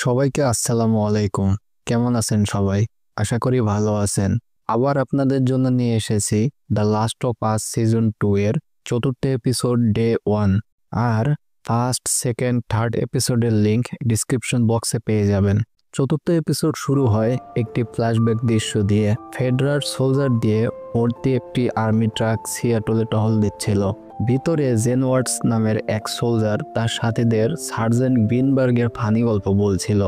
সবাইকে আসসালামু আলাইকুম। কেমন আছেন সবাই? আশা করি ভালো আছেন। আবার আপনাদের জন্য নিয়ে এসেছি the last of us season 2 এর চতুর্থ এপিসোড ডে 1। আর ফার্স্ট, সেকেন্ড, থার্ড এপিসোডের লিংক ডিসক্রিপশন বক্সে পেয়ে যাবেন। চতুর্থ এপিসোড শুরু হয় একটি ফ্ল্যাশব্যাক দৃশ্য দিয়ে। ফেডারাল সোলজার দিয়ে ভর্তি একটি আর্মি ট্রাক সিয়াটলে টহল দিচ্ছিল। ভিতরে জেনওয়ার্ডস নামের এক সোলজার তার সাথীদের সার্জেন্ট গ্রিনবার্গের ফানি গল্প বলছিল।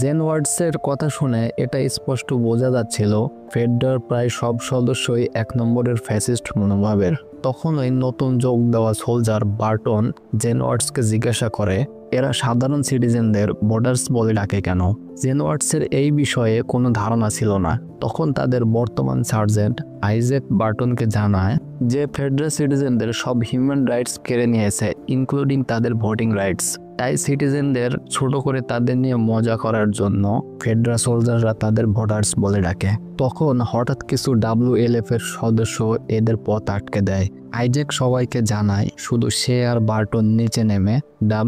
জেনওয়ার্ডসের কথা শুনে এটা স্পষ্ট বোঝা যাচ্ছিল ফেডার প্রায় সব সদস্যই এক নম্বরের ফ্যাসিস্ট মনোভাবের। তখন ওই নতুন যোগ দেওয়া সোলজার বার্টন জেনওয়ার্ডসকে জিজ্ঞাসা করে, এরা সাধারণ সিটিজেনদের বর্ডার্স বলে ডাকে কেন? জেনওয়ার্ডসের এই বিষয়ে কোনো ধারণা ছিল না। তখন তাদের বর্তমান সার্জেন্ট আইজ্যাক বার্টনকে জানায় যে ফেডারেল সিটিজেনদের সব হিউম্যান রাইটস কেড়ে নিয়েছে, ইনক্লুডিং তাদের ভোটিং রাইটস। তাই সিটিজেনদের ছোট করে তাদের নিয়ে মজা করার জন্য ফেডারেল সোলজাররা তাদের ভোটার্স বলে ডাকে। তখন হঠাৎ কিছু WLF এর সদস্য এদের পথ আটকে দেয়। আইজ্যাক সবাইকে জানায় শুধু সে আর বার্টন নিচে নেমে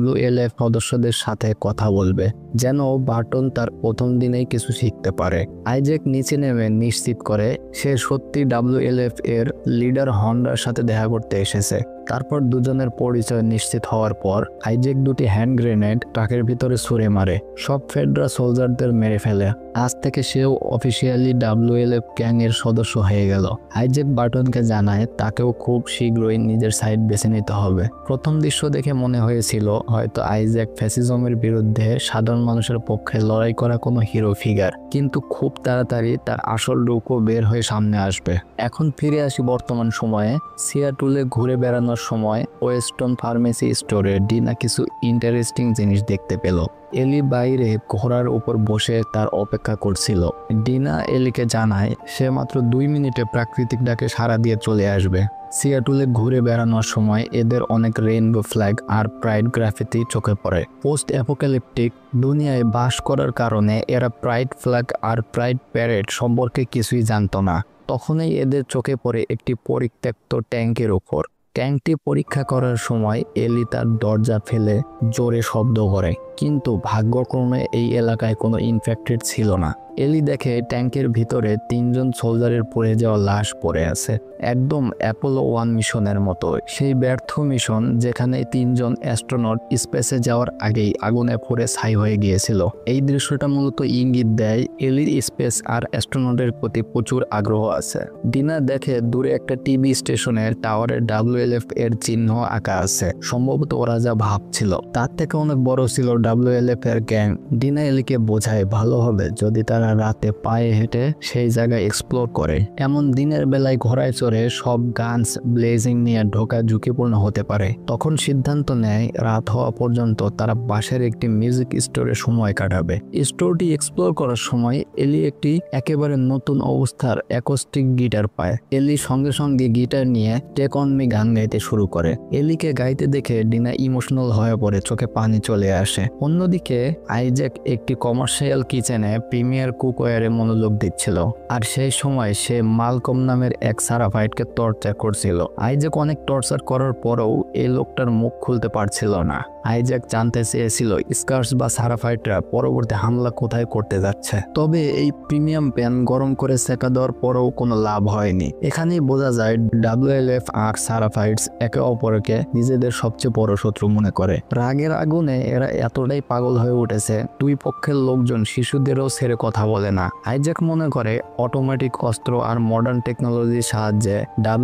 WLF সদস্যদের সাথে কথা বলবে, যেন বার্টন তার প্রথম দিনেই কিছু শিখতে পারে। আইজ্যাক নিচে নেমে নিশ্চিত করে সে সত্যি WLF এর লিডার হন্ডার সাথে দেখা করতে এসেছে। তারপর দুজনের পরিচয় নিশ্চিত হওয়ার পর আইজ্যাক দুটি হ্যান্ড গ্রেনেড ট্রাকের ভিতরে ছুঁড়ে মারে, সব ফেডারেল সোলজারদের মেরে ফেলে। আজ থেকে সেও অফিসিয়ালি WLF গ্যাং এর সদস্য হয়ে গেল। আইজ্যাক বার্টনকে জানায় তাকেও খুব শীঘ্রই নিজের সাইড বেছে নিতে হবে। প্রথম দৃশ্য দেখে মনে হয়েছিল হয়তো আইজ্যাক ফ্যাসিজমের বিরুদ্ধে সাধারণ মানুষের পক্ষে লড়াই করা কোনো হিরো ফিগার, কিন্তু খুব তাড়াতাড়ি তার আসল রূপও বের হয়ে সামনে আসবে। এখন ফিরে আসি বর্তমান সময়ে। সিয়াটলে ঘুরে বেড়ানোর সময় ওয়েস্টন ফার্মেসি স্টোরে ডিনা কিছু ইন্টারেস্টিং জিনিস দেখতে পেল। এলি বাইরে ঘোড়ার উপর বসে তার অপেক্ষা করছিল। ডিনা এলিকে জানায় সে মাত্র 2 মিনিটে প্রাকৃতিক ডাকে সাড়া দিয়ে চলে আসবে। সিয়াটলে ঘুরে বেড়ানোর সময় এদের অনেক রেইনবো ফ্ল্যাগ আর প্রাইড গ্রাফিতি চোখে পড়ে। পোস্ট অ্যাপোক্যালিপটিক দুনিয়ায় বাস করার কারণে এরা প্রাইড ফ্ল্যাগ আর প্রাইড প্যারেড সম্পর্কে কিছুই জানতো না। তখনই এদের চোখে পড়ে একটি পরিত্যক্ত ট্যাঙ্কের উপর। ট্যাঙ্কটি পরীক্ষা করার সময় এলি তার দরজা ফেলে জোরে শব্দ করে, কিন্তু ভাগ্যক্রমে এই এলাকায় কোনো ইনফেক্টেড ছিল না। এলি দেখে ট্যাঙ্কের ভিতরে 3জন সোলজারের পড়ে যাওয়া লাশ পড়ে আছে, একদম অ্যাপোলো 1 মিশনের মতো। সেই ব্যর্থ মিশন যেখানে 3জন অ্যাস্ট্রোনট স্পেসে যাওয়ার আগেই আগুনে পুড়ে ছাই হয়ে গিয়েছিল। এই দৃশ্যটা মূলত ইঙ্গিত দেয় এলির স্পেস আর অ্যাস্ট্রোনটের প্রতি প্রচুর আগ্রহ আছে। ডিনা দেখে দূরে একটা টিভি স্টেশনের টাওয়ারে WLF এর চিহ্ন আঁকা আছে। সম্ভবত ওরা যা ভাবছিল তার থেকে অনেক বড় ছিল WLF এর গ্যাং। ডিনা এলিকে বোঝায় ভালো হবে যদি তারা রাতে পায়ে হেঁটে সেই জায়গায় এক্সপ্লোর করে। এমন দিনের বেলায় ঘোড়ায় চড়ে সব গানস ব্লেজিং নিয়ে ঢোকা ঝুঁকিপূর্ণ হতে পারে। তখন সিদ্ধান্ত নেয় রাত হওয়া পর্যন্ত তারা পাশের একটি মিউজিক স্টোরে সময় কাটাবে। স্টোরটি এক্সপ্লোর করার সময় এলি একটি একেবারে নতুন অবস্থার অ্যাকোস্টিক গিটার পায়। এলি সঙ্গে সঙ্গে গিটার নিয়ে টেক অন মি গান গাইতে শুরু করে। এলিকে গাইতে দেখে ডিনা ইমোশনাল হয়ে পড়ে, চোখে পানি চলে আসে। অন্যদিকে আইজ্যাক একটি কমার্শিয়াল কিচেনে প্রিমিয়ার কুকওয়্যারে মনোযোগ দিচ্ছিল, আর সেই সময় সে মালকম নামের এক সারাফাইটকে টর্চার করছিল। আইজ্যাক অনেক টর্চার করার পরেও এই লোকটার মুখ খুলতে পারছিল না। আইজ্যাক জানতে চেয়েছিল স্কার্স বা সারাফাইটরা পরবর্তী হামলা কোথায় করতে যাচ্ছে। তবে এই প্রিমিয়াম প্যান গরম করে সেকা দেওয়ার পরেও কোনো লাভ হয়নি। এখানেই বোঝা যায় WLF আর সারাফাইটস একে অপরকে নিজেদের সবচেয়ে বড় শত্রু মনে করে। রাগের আগুনে এরা এতটাই পাগল হয়ে উঠেছে, দুই পক্ষের লোকজন শিশুদেরও ছেড়ে কথা বলে না। আইজ্যাক মনে করে অটোমেটিক অস্ত্র আর মডার্ন টেকনোলজির সাহায্যে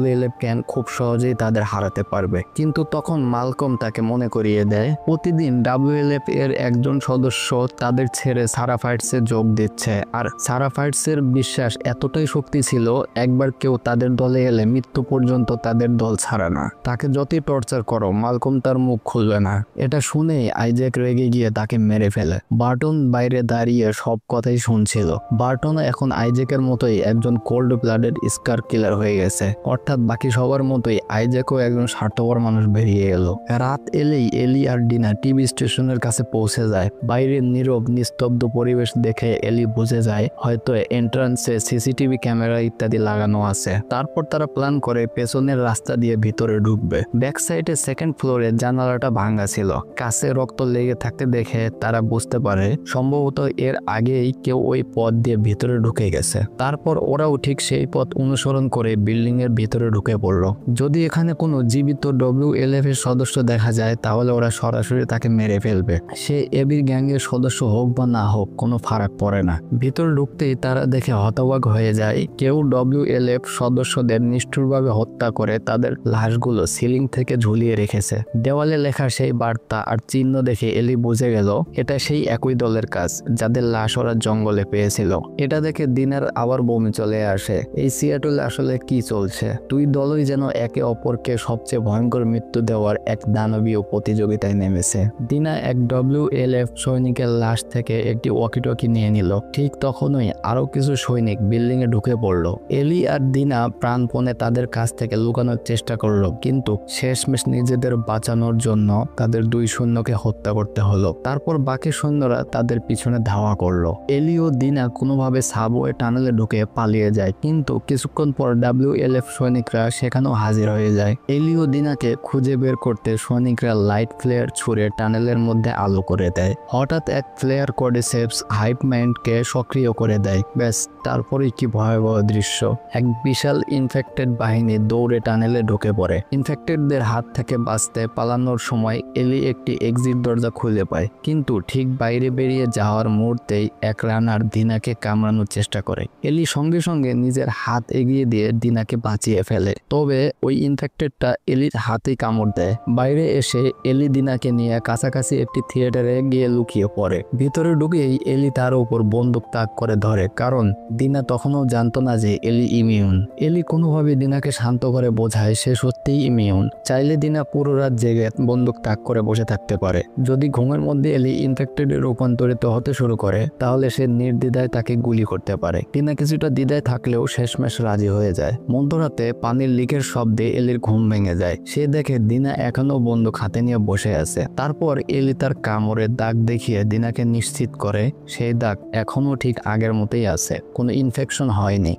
WLF ক্যান খুব সহজেই তাদের হারাতে পারবে। কিন্তু তখন মালকম তাকে মনে করিয়ে দেয় প্রতিদিন WLF এর একজন সদস্য তাদের ছেড়ে সারাফাইটসে যোগ দিচ্ছে, আর সারাফাইটসের বিশ্বাস এতটাই শক্তি ছিল একবার কেউ তাদের দলে এলে মৃত্যু পর্যন্ত তাদের দল ছাড়া না। তাকে যতই টর্চার করো মালকম তার মুখ খুলবে না। এটা শুনেই আইজ্যাক রেগে গিয়ে তাকে মেরে ফেলে। বার্টন বাইরে দাঁড়িয়ে সব কথাই শুনছিল। বার্টন এখন আইজ্যাকের মতোই একজন কোল্ড ব্লাডেড স্কার কিলার হয়ে গেছে, অর্থাৎ বাকি সবার মতোই আইজ্যাকও একজন স্বার্থপর মানুষ বেরিয়ে এলো। রাত এলেই এলি আর ডিনা টিভি স্টেশনের কাছে পৌঁছে যায়। বাইরের নীরব নিস্তব্ধ পরিবেশ দেখে এলি বুঝে যায় হয়তো এন্ট্রান্সে সিসিটিভি ক্যামেরা ইত্যাদি লাগানো আছে। তারপর তারা প্ল্যান করে পেছনের রাস্তা দিয়ে ভিতরে ঢুকবে। ব্যাক সাইডে সেকেন্ড ফ্লোরে জানালাটা ভাঙা ছিল, কাছে রক্ত লেগে থাকতে থাকতে দেখে তারা বুঝতে পারে সম্ভবত এর আগেই কেউ ওই পথ দিয়ে ভিতরে ঢুকে গেছে। তারপর ওরাও ঠিক সেই পথ অনুসরণ করে বিল্ডিং এর ভিতরে ঢুকে পড়লো। যদি এখানে কোনো জীবিত WLF এর সদস্য দেখা যায় তাহলে ওরা সরাসরি তাকে মেরে ফেলবে। সে এবির গ্যাংয়ের সদস্য হোক বা না হোক কোনো ফারাক পড়ে না। ভিতরে ঢুকতেই তারা দেখে হতবাক হয়ে যায়, কেউ WLF সদস্যদের নিষ্ঠুরভাবে হত্যা করে তাদের লাশগুলো সিলিং থেকে ঝুলিয়ে রেখেছে। দেওয়ালে লেখা সেই বার্তা আর চিহ্ন দেখে এলি বুঝে গেল এটা সেই একই দলের কাজ যাদের লাশ ওরা জঙ্গলে পেয়েছিল। এটা দেখে দিনার আবার বমি চলে আসে। এই সিয়াটলে আসলে কি চলছে? দুই দলই যেন একে অপরকে সবচেয়ে ভয়ঙ্কর মৃত্যু দেওয়ার এক দানবীয় প্রতিযোগিতায় নেমেছে। দিনা এক WLF সৈনিকের লাশ থেকে একটি ওয়াকিটকি নিয়ে নিল। ঠিক তখনই আরো কিছু সৈনিক বিল্ডিং এ ঢুকে পড়ল। এলি আর দিনা প্রাণপণে তাদের কাছ থেকে লুকানোর চেষ্টা করলো, কিন্তু শেষমেশ নিজেদের বাঁচানোর জন্য তাদের দুই সৈন্যকে হত্যা করতে হলো। তারপর বাকি সৈন্যরা তাদের পিছনে ধাওয়া করলো। এলি ও দিনা কোনোভাবে সাবওয়ে টানেলে ঢুকে পালিয়ে যায়, কিন্তু কিছুক্ষণ পর WLF সৈনিকরা সেখানেও হাজির হয়ে যায়। এলি ও দিনাকে খুঁজে বের করতে সৈনিকরা লাইট ফ্লেয়ার ছুড়ে টানেলের মধ্যে আলো করে দেয়। হঠাৎ এক ফ্লেয়ার কর্ডিসেপস হাইপম্যানকে সক্রিয় করে দেয়। ব্যাস, তারপরে কি ভয়াবহ দৃশ্য! এক বিশাল ইনফেক্টেড বাহিনী দৌড়ে টানেলে ঢুকে পড়ে। ইনফেক্টেডদের হাত থেকে বাঁচতে পালানোর সময় এলি একটি এক্সিট দরজা খুলে পায়, কিন্তু ঠিক বাইরে বেরিয়ে যাওয়ার মুহূর্তেই এক রানার দিনাকে কামড়ানোর চেষ্টা করে। এলি সঙ্গে সঙ্গে নিজের হাত এগিয়ে দিয়ে দিনাকে বাঁচিয়ে ফেলে, তবে ওই ইনফেক্টেডটা এলির হাতেই কামড় দেয়। বাইরে এসে এলি দিনাকে নিয়ে কাছাকাছি একটি থিয়েটারে গিয়ে লুকিয়ে পড়ে। ভিতরে ঢুকেই এলি তার উপর বন্দুক তাক করে ধরে, কারণ দিনা তখনও জানতো না যে এলি ইমিউন। এলি কোনোভাবে দিনাকে শান্ত করে বোঝায় সে সত্যিই ইমিউন। চাইলে দিনা পুরো রাত জেগে বন্দুক তাক করে বসে থাকতে পারে। যদি ঘুমের মধ্যে এলি ইনফেক্টেডে রূপান্তরিত হতে শুরু করে তাহলে সে নির্দ্বিধায় তাকে গুলি করতে পারে। দিনা কিছুটা দ্বিধায় থাকলেও শেষমেশ রাজি হয়ে যায়। মধ্যরাতে পানির লিকের শব্দে এলির ঘুম ভেঙে যায়। সে দেখে দিনা এখনো বন্দুক হাতে নিয়ে বসে আছে। তারপর এলি তার কামড়ের দাগ দেখিয়ে দিনাকে নিশ্চিত করে সেই দাগ এখনো ঠিক আগের মতোই আছে, কোনো ইনফেকশন হয়নি।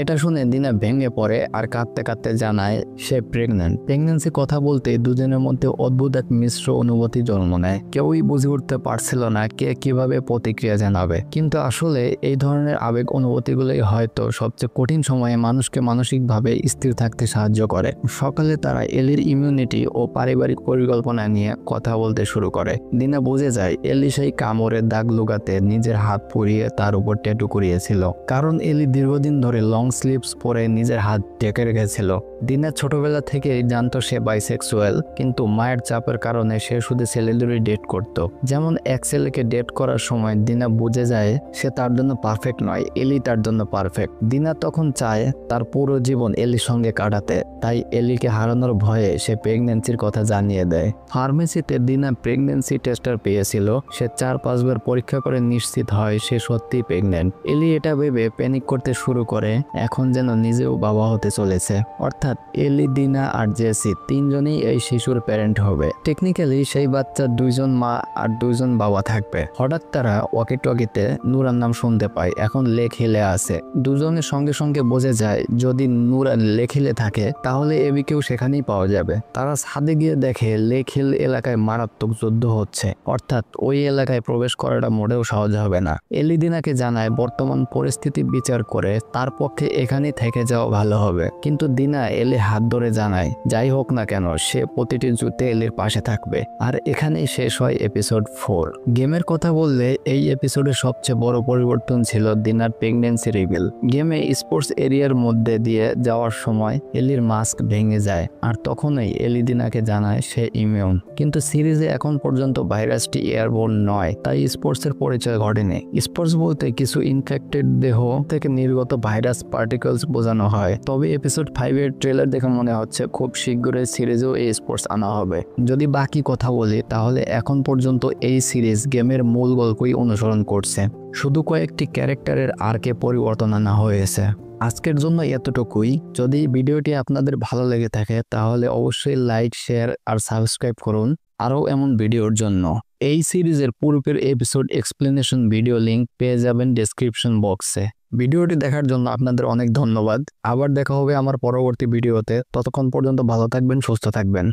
এটা শুনে দিনা ভেঙে পড়ে আর কাঁদতে কাঁদতে জানায় সে প্রেগন্যান্ট। প্রেগন্যান্সি কথা বলতে দুজনের মধ্যে অদ্ভুত এক মিশ্র অনুভূতি জন্ম নেয়। কেউই বুঝে উঠতে পারছিল না কে কিভাবে প্রতিক্রিয়া জানাবে, কিন্তু আসলে এই ধরনের আবেগ অনুভূতিগুলোই হয়তো সবচেয়ে কঠিন সময়ে মানুষকে মানসিকভাবে স্থির থাকতে সাহায্য করে। সকালে তারা এলির ইমিউনিটি ও পারিবারিক পরিকল্পনা নিয়ে কথা বলতে শুরু করে। দিনা বুঝে যায় এলি সেই কামড়ের দাগ লুকাতে নিজের হাত পুড়িয়ে তার উপর ট্যাটু করিয়েছিল, কারণ এলি দীর্ঘদিন ধরে লং স্লিভস পরে নিজের হাত ঢেকে রেখেছিল। দিনা ছোটবেলা থেকেই জানতো সে বাইসেক্সুয়াল, কিন্তু মায়ের চাপের কারণে সে শুধু ছেলেদেরই ডেট করত। যেমন এক ছেলেকে ডেট করার সময় দিনা বুঝে যায় সে তার জন্য পারফেক্ট নয়, এলি তার জন্য পারফেক্ট। দিনা তখন চায় তার পুরো জীবন এলির সঙ্গে কাটাতে, তাই এলিকে হারানোর ভয়ে সে প্রেগন্যান্সির কথা জানিয়ে দেয়। ফার্মেসিতে দিনা প্রেগন্যান্সি টেস্টার পেয়েছিল। সে 4-5 বার পরীক্ষা করে নিশ্চিত হয় সে সত্যিই প্রেগন্যান্ট। এলি এটা ভেবে প্যানিক করতে শুরু করে, এখন যেন নিজেও বাবা হতে চলেছে। অর্থাৎ এলি, দিনা আর জেসি তিনজনই এই শিশুর প্যারেন্ট হবে। টেকনিক্যালি সেই বাচ্চার 2জন মা আর 2জন বাবা থাকবে। হঠাৎ তারা ওয়াকিটকিতে নুরার নাম শুনতে পায়। এখন লেক হিলে আছে। দুজনের সঙ্গে সঙ্গে বোঝে যায় যদি নুরা লেক হিলে থাকে তাহলে এবিকেও সেখানেই পাওয়া যাবে। তারা ছাদে গিয়ে দেখে লেক হিল এলাকায় মারাত্মক যুদ্ধ হচ্ছে, অর্থাৎ ওই এলাকায় প্রবেশ করাটা মোটেও সহজ হবে না। এলি দিনাকে জানায় বর্তমান পরিস্থিতি বিচার করে তার পক্ষে এখানেই থেকে যাওয়া ভালো হবে, কিন্তু দিনা এলি হাত ধরে জানায় যাই হোক না কেন সে প্রতিটি যুদ্ধে এলির পাশে থাকবে। আর এখানেই শেষ হয় এপিসোড 4। গেমের কথা বললে এই এপিসোডের সবচেয়ে বড় পরিবর্তন ছিল দিনার প্রেগন্যান্সি রিভিল। গেমে স্পোর্টস এরিয়ার মধ্যে দিয়ে যাওয়ার সময় এলির মাস্ক ভেঙে যায়, আর তখনই এলি দিনাকে জানায় সে ইমিউন। কিন্তু সিরিজে এখন পর্যন্ত ভাইরাসটি এয়ারবোর্ন নয়, তাই স্পোর্টসের পরিচয় ঘটেনি। স্পোর্টস বলতে কিছু ইনফেক্টেড দেহ থেকে নির্গত ভাইরাস পার্টিকলস বোঝানো হয়। তবে এপিসোড 5 এর ট্রেলার দেখে মনে হচ্ছে খুব শীঘ্রই সিরিজেও এই স্পোর্টস আনা হবে। যদি বাকি কথা বলি তাহলে এখন পর্যন্ত এই সিরিজ গেমের মূল গল্পই অনুসরণ করছে, শুধু কয়েকটি ক্যারেক্টারের আর্কে পরিবর্তন আনা হয়েছে। আজকের জন্য এতটুকুই। যদি ভিডিওটি আপনাদের ভালো লেগে থাকে তাহলে অবশ্যই লাইক, শেয়ার আর সাবস্ক্রাইব করুন আরও এমন ভিডিওর জন্য। এই সিরিজের পূর্বের এপিসোড এক্সপ্লেনেশন ভিডিও লিংক পেয়ে যাবেন ডেসক্রিপশন বক্সে। ভিডিওটি দেখার জন্য আপনাদের অনেক ধন্যবাদ। আবার দেখা হবে আমার পরবর্তী ভিডিওতে। ততক্ষণ পর্যন্ত ভালো থাকবেন, সুস্থ থাকবেন।